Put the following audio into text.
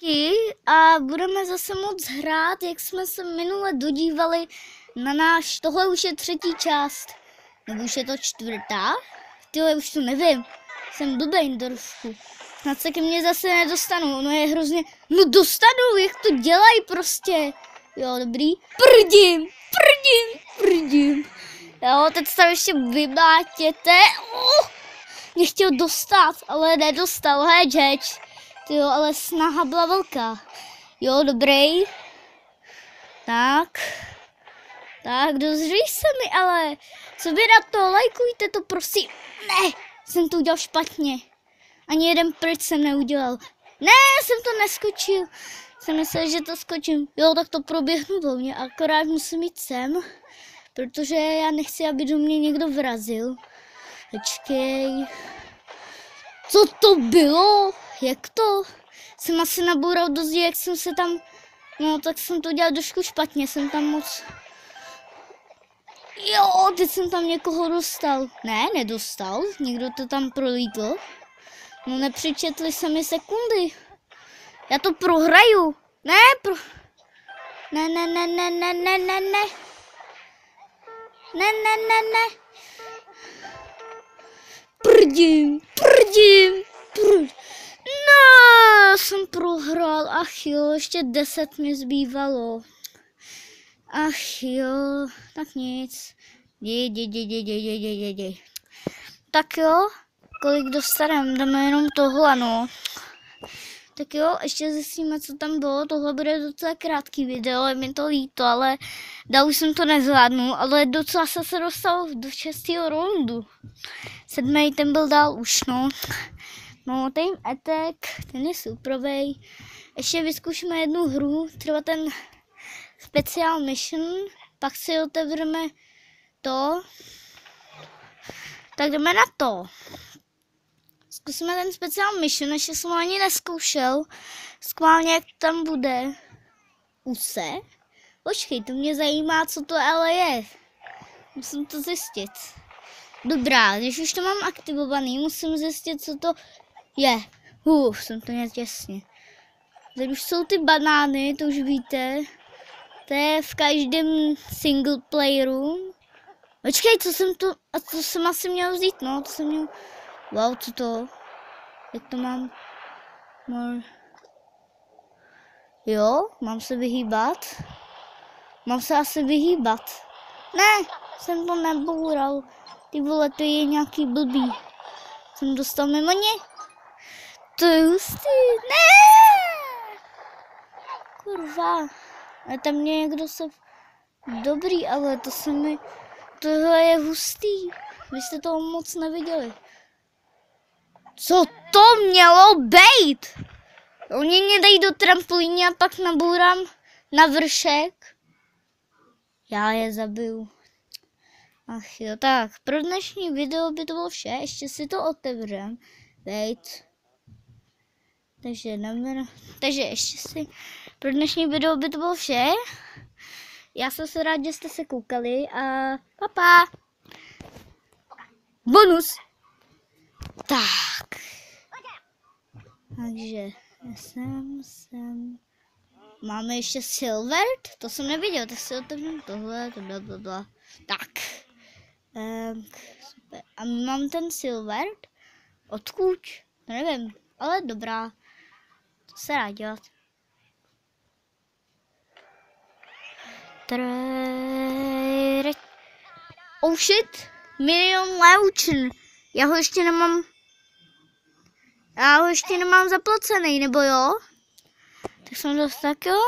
zpátky a budeme zase moc hrát, jak jsme se minule dodívali na náš, tohle už je 3. část, nebo už je to 4. Tyhle už to nevím, jsem blbej trošku, snad se ke mně zase nedostanu, ono je hrozně, no dostanu, jak to dělají prostě, jo dobrý, prdím, jo teď se tam ještě vybátěte, mě chtěl dostat, ale nedostal, hedgeč. Jo, ale snaha byla velká. Jo, dobrý. Tak, dozří se mi, ale co vy na to, lajkujte to, prosím. Ne, jsem to udělal špatně. Ani jeden pryč jsem neudělal. Ne, jsem to neskočil. Jsem myslel, že to skočím. Jo, tak to proběhnu do mě, akorát musím jít sem, protože já nechci, aby do mě někdo vrazil. Počkej. Co to bylo? Jak to? Jsem asi naboural do zdi, jak jsem se tam... No, tak jsem to dělal trošku špatně, jsem tam moc... Jo, teď jsem tam někoho dostal. Ne, nedostal, někdo to tam prolítl. No, nepřičetli se mi sekundy. Já to prohraju. Ne, Ne. Prdím. No, jsem prohrál, ach jo, ještě 10 mi zbývalo. Ach jo, tak nic. Děj. Tak jo, kolik dostaneme, dáme jenom tohle, no. Tak jo, ještě zjistíme, co tam bylo, tohle bude docela krátký video, je mi to líto, ale dál už jsem to nezvládnu, ale docela se dostal do 6. roundu. 7. ten byl dál už, no. No, Team Attack, ten je superovej. Ještě vyzkoušíme jednu hru, třeba ten Special Mission, pak si otevřeme to. Tak jdeme na to. Zkusíme ten Special Mission, ještě jsem ho ani neskoušel. Skválně, jak tam bude. Use? Počkej, to mě zajímá, co to ale je. Musím to zjistit. Dobrá, když už to mám aktivovaný, musím zjistit, co to je. Jsem to těsně. Teď už jsou ty banány, to už víte. To je v každém single playeru. Počkej, co jsem asi měl vzít, no, to jsem měl... Wow, co to? Jak to mám? Jo, mám se vyhýbat? Mám se asi vyhýbat. Ne, jsem to neboural. Ty vole, to je nějaký blbý. Jsem dostal mimo ně. To je hustý. Ne! Kurva. A tam někdo se... Dobrý, ale to se mi... Tohle je hustý. Vy jste toho moc neviděli. Co to mělo být? Oni mě dají do trampolíny a pak nabourám na vršek. Já je zabiju. Ach jo, tak pro dnešní video by to bylo vše, ještě si to otevřem. Wait. Takže ještě si pro dnešní video by to bylo vše. Já jsem se rád, že jste se koukali a papa. Bonus. Tak. Takže jsem. Máme ještě silver, to jsem neviděl, tak si otevřím tohle, blablabla. Tak. Super. A mám ten silver? Odkud? To nevím, ale dobrá. To se rád dělat. Oh shit, milion Leuchen. Já ho ještě nemám zaplacený, nebo jo? Tak jsem dost tak jo.